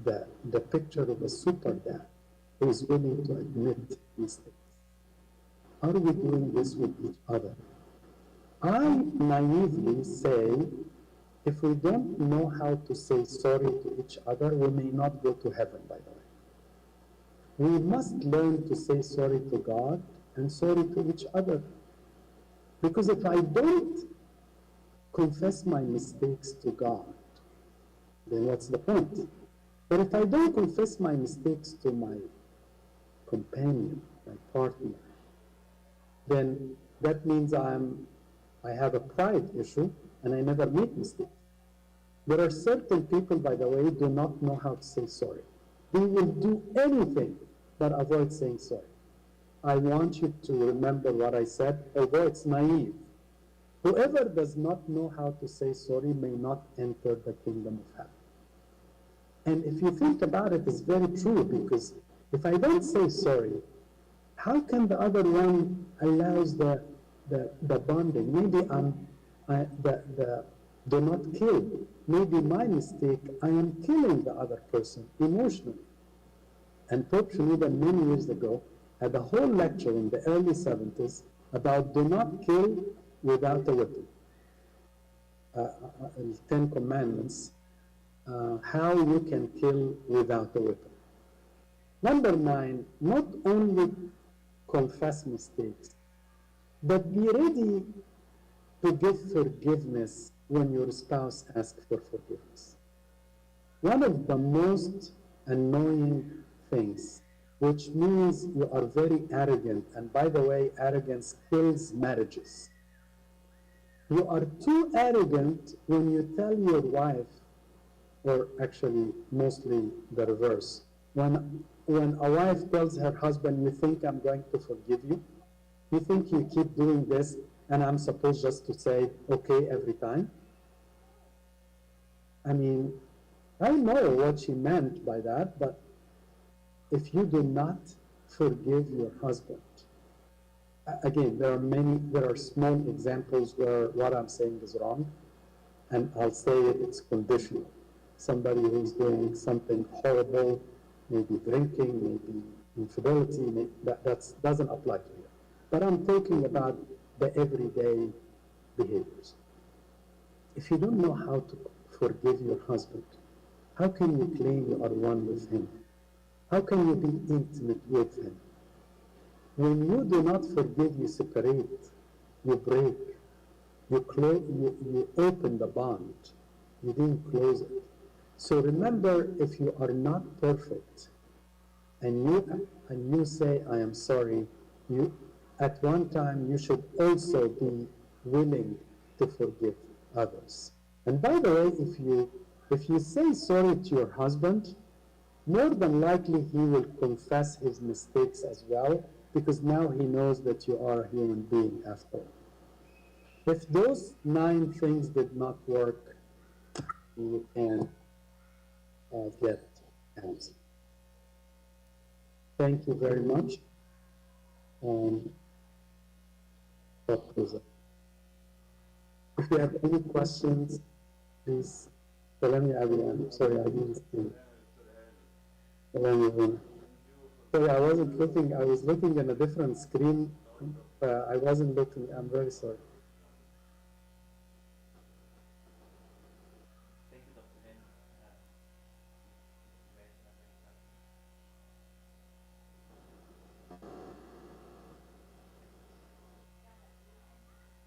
the picture of a super dad who is willing to admit mistakes. Are we doing this with each other? I naively say, if we don't know how to say sorry to each other, we may not go to heaven, by the way. We must learn to say sorry to God and sorry to each other. Because if I don't confess my mistakes to God, then what's the point? But if I don't confess my mistakes to my companion, my partner, then that means I have a pride issue and I never make mistakes. There are certain people, by the way, do not know how to say sorry. They will do anything but avoid saying sorry. I want you to remember what I said, although it's naive. Whoever does not know how to say sorry may not enter the kingdom of heaven. And if you think about it, it's very true, because if I don't say sorry, how can the other one allows the bonding? Maybe Do not kill. Maybe my mistake, I am killing the other person emotionally. And Pope Shenouda many years ago had a whole lecture in the early 70s about do not kill without a weapon. The Ten Commandments, how you can kill without a weapon. Number 9, not only confess mistakes, but be ready to give forgiveness when your spouse asks for forgiveness. One of the most annoying things, which means you are very arrogant, and by the way, arrogance kills marriages. You are too arrogant when you tell your wife, or actually mostly the reverse, when a wife tells her husband, you think I'm going to forgive you? You think you keep doing this and I'm supposed just to say okay every time? I mean, I know what she meant by that, but if you do not forgive your husband, again, there are small examples where what I'm saying is wrong, and I'll say it's conditional. Somebody who's doing something horrible, maybe drinking, maybe infidelity, that doesn't apply to you. But I'm talking about the everyday behaviors. If you don't know how to forgive your husband, how can you claim you are one with him? How can you be intimate with him? When you do not forgive, you separate, you break, you open the bond, you didn't close it. So remember, if you are not perfect and you say, I am sorry, you at one time you should also be willing to forgive others. And by the way, if you say sorry to your husband, more than likely he will confess his mistakes as well, because now he knows that you are a human being after all. If those 9 things did not work, you can get answer. Thank you very much. Um, that was it. If you have any questions, please tell me. I'm sorry, I didn't see. Sorry, I wasn't looking. I was looking at a different screen. I wasn't looking. I'm very sorry. Thank you, Dr. Hani. May I have any questions?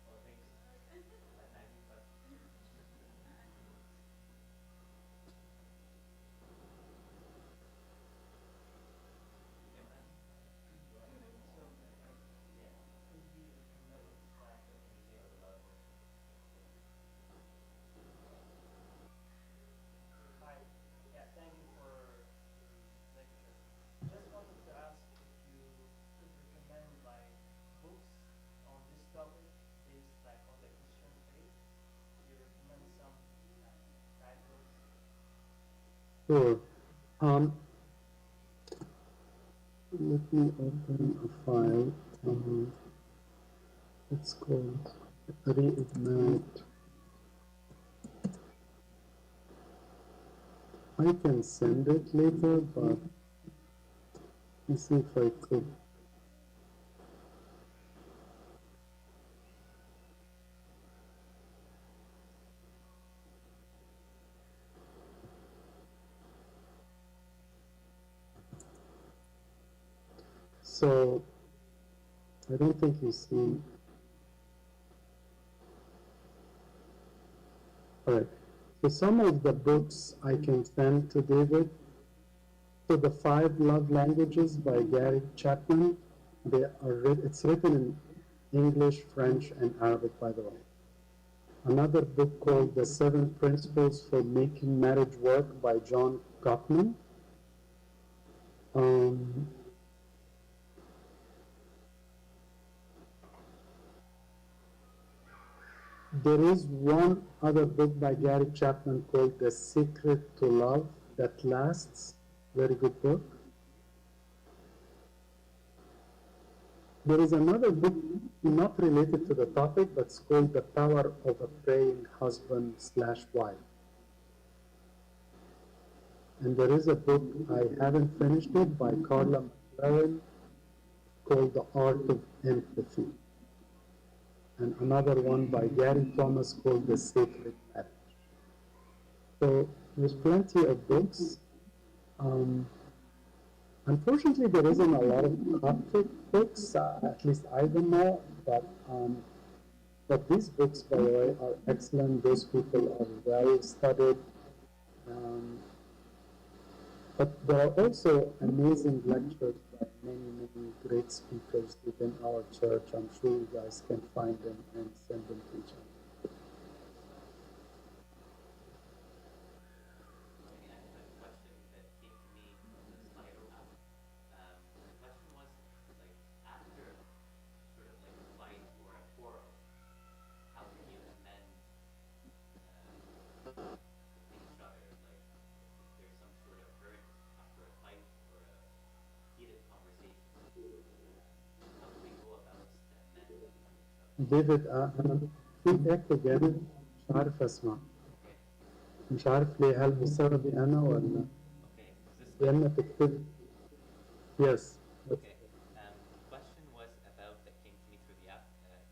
Oh, thank you. I need questions. You can ask. Go ahead. So, Yeah. could we recommend that? Can you say it a lot more? Hi. Yeah, thank you for the lecture. Just wanted to ask if you could recommend like books on this topic based like on the Christian faith. Could you recommend some like titles? Sure. Um, Let me open a file. It's called Reignite. I can send it later, but let's see if I could. So I don't think you see. All right. So some of the books I can send to David. So the 5 Love Languages by Gary Chapman. It's written in English, French, and Arabic, by the way. Another book called The 7 Principles for Making Marriage Work by John Gottman. Um, there is one other book by Gary Chapman called The Secret to Love That Lasts. Very good book. There is another book not related to the topic, but it's called The Power of a Praying Husband slash Wife. And there is a book, I haven't finished it, by Carla McLaren called The Art of Empathy. And another one by Gary Thomas called The Sacred Marriage. So there's plenty of books. Um, Unfortunately, there isn't a lot of Coptic books, at least I don't know, but these books, by the way, are excellent. Those people are well studied. Um, but there are also amazing lectures by many, many great speakers within our church. I'm sure you guys can find them and send them to each other. I mean, I have a question that came to me from the Slido app. The question was like after sort of like a fight or a quarrel, how can you amend um, between each other? Like if there's some sort of hurt after a fight or a heated conversation, um, how do we go about to amend between each other? ديفيد أنا في إيكو جامد مش عارف أسمع Okay, مش عارف ليه هل بسببي أنا ولا okay, is this يا better? إما تكتب يس Okay. The question was about that came to me through the app.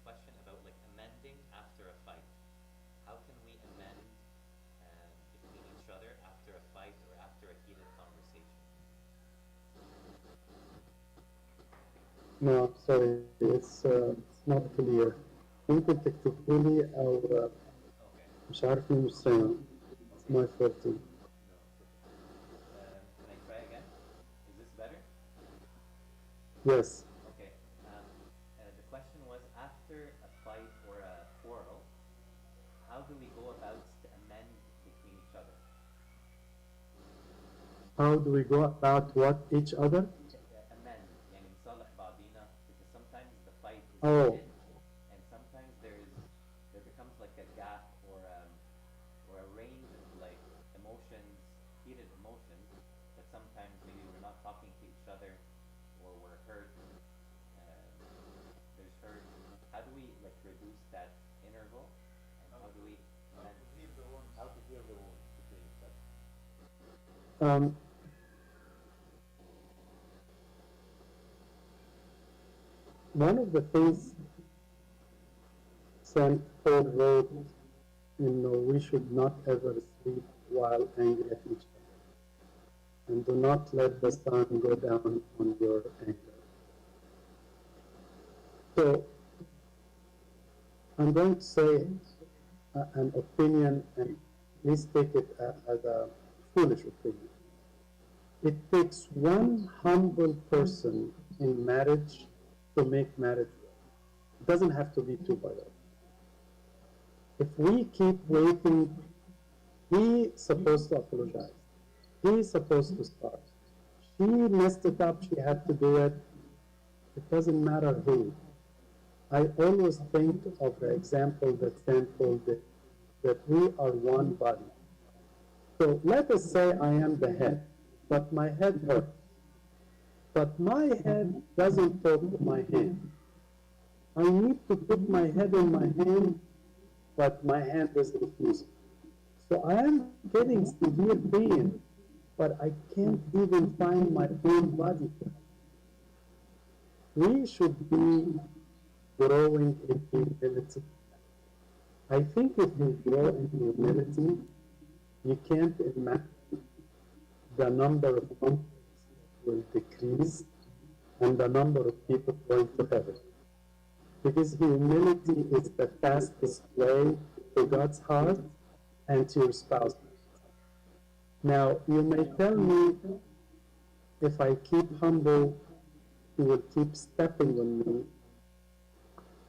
Question about like amending after a fight. How can we amend between each other after a fight or after a heated conversation? No, sorry, it's not clear. ممكن تكتبوا لي أو Okay. مش عارف ليه مش سامع. It's Okay. my fault too. No, it's okay. Can I try again? Is this better? Yes. Okay. The question was after a fight or a quarrel, how do we go about to amend between each other? How do we go about what each other? Amend يعني نصالح بعضينا because sometimes the fight is Oh, heated and sometimes there becomes like a gap or a range of like emotions, heated emotions that sometimes maybe we're not talking to each other or we're hurt. Um, there's hurt. How do we like reduce that interval and how do we how amend? to heal the wounds. How to heal the wounds between each other? um, one of the things St. Paul wrote, we should not ever sleep while angry at each other. And do not let the sun go down on your anger. So I'm going to say an opinion, and please take it as a foolish opinion. It takes one humble person in marriage to make marriage work. It doesn't have to be two, by the way. If we keep waiting, he's supposed to apologize. He's supposed to start. She messed it up. She had to do it. It doesn't matter who. I always think of the example that St. Paul did, that we are one body. So let us say I am the head, but my head hurts. But my head doesn't talk to my hand. I need to put my head in my hand, but my hand is refusing. So I am getting severe pain, but I can't even find my own body. We should be growing in humility. I think if you grow in humility, you can't imagine the number of conflicts will decrease and the number of people going to heaven. Because humility is the fastest way to God's heart and to your spouse. Now, you may tell me if I keep humble, he will keep stepping on me.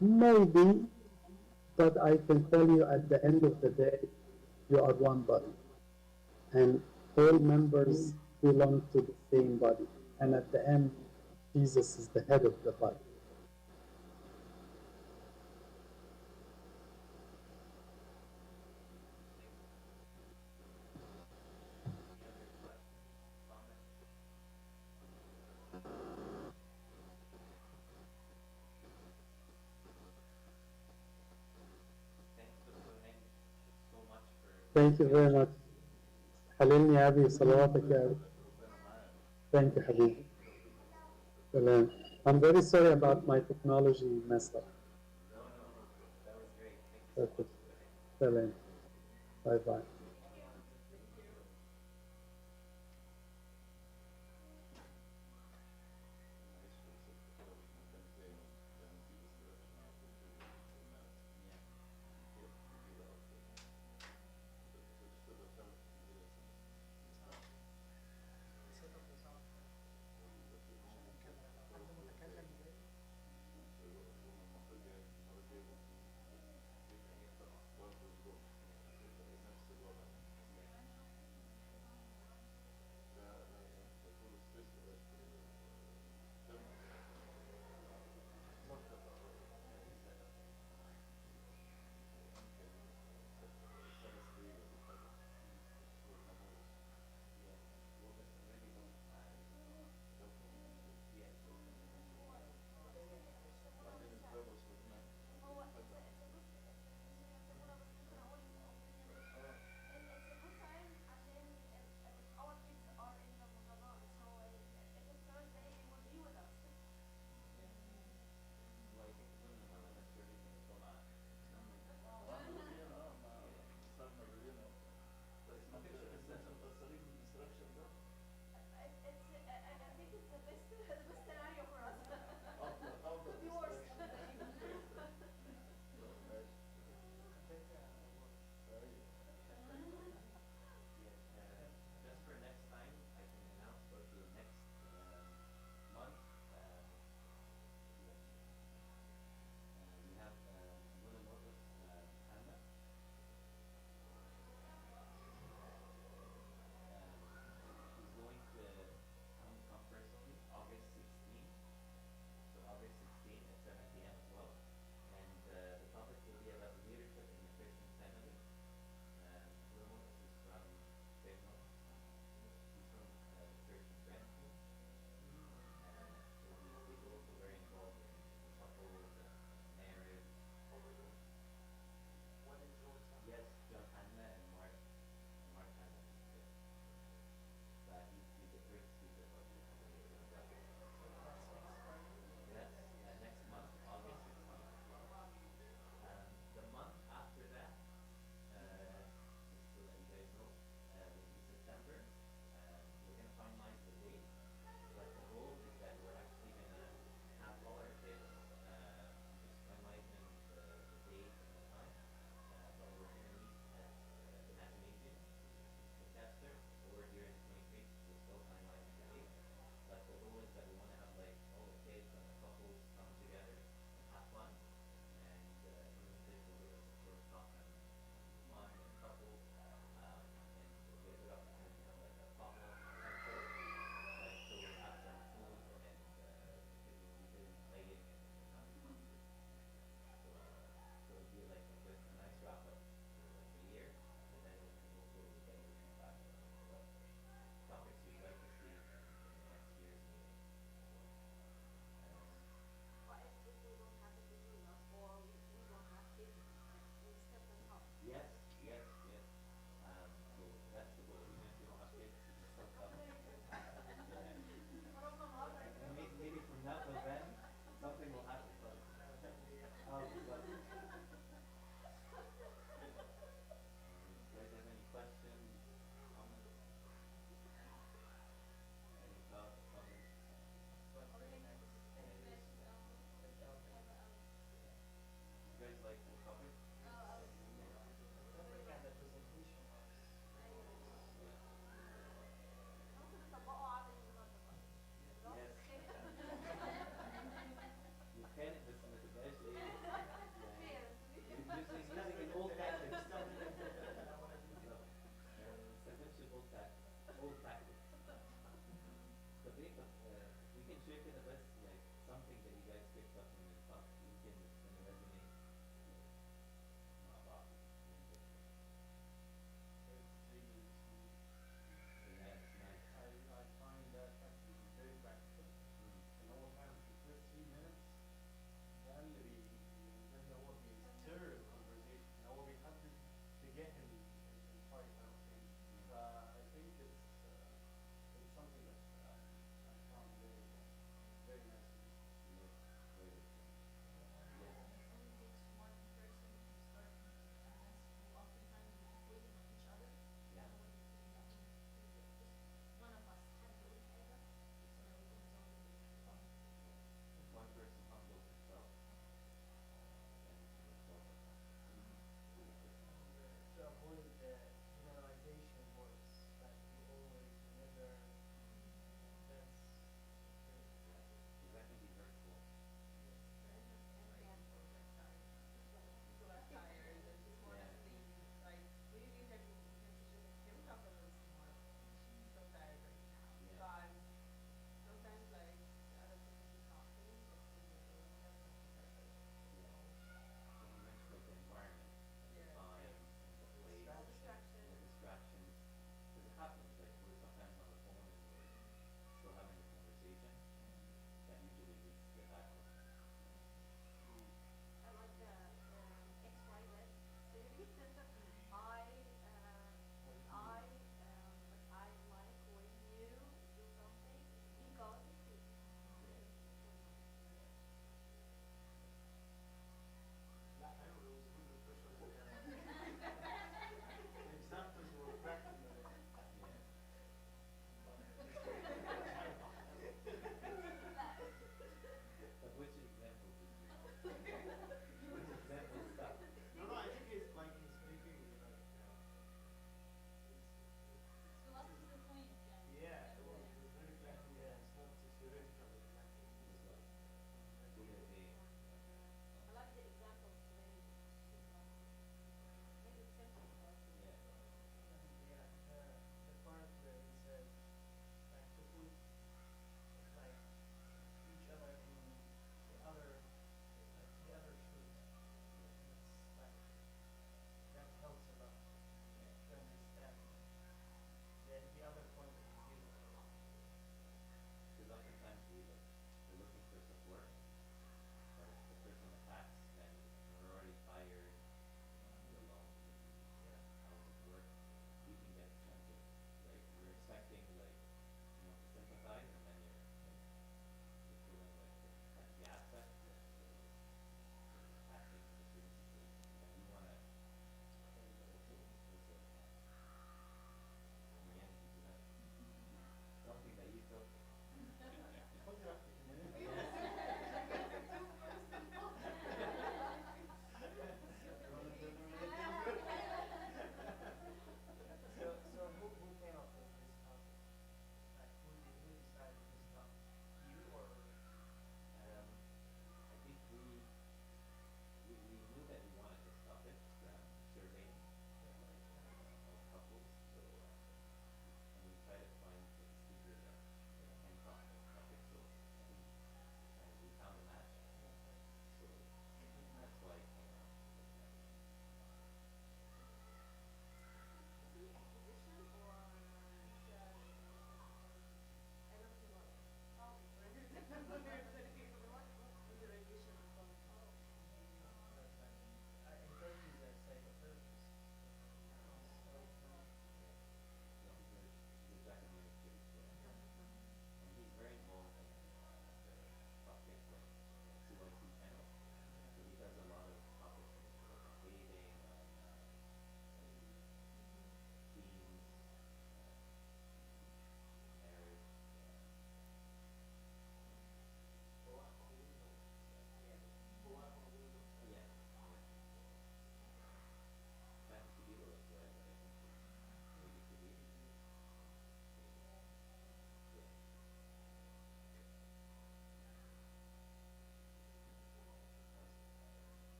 Maybe, but I can tell you at the end of the day, you are one body. And all members belong to the same body. And at the end, Jesus is the head of the body. Thank you. Any other questions, comments? Thank you very much. حللني يا أبي صلواتك يا أبي. Thank you حبيبي. سلام. I'm very sorry about my technology mess up. No, no, that was great. Thank you so Okay. much. Bye. سلام. Bye bye.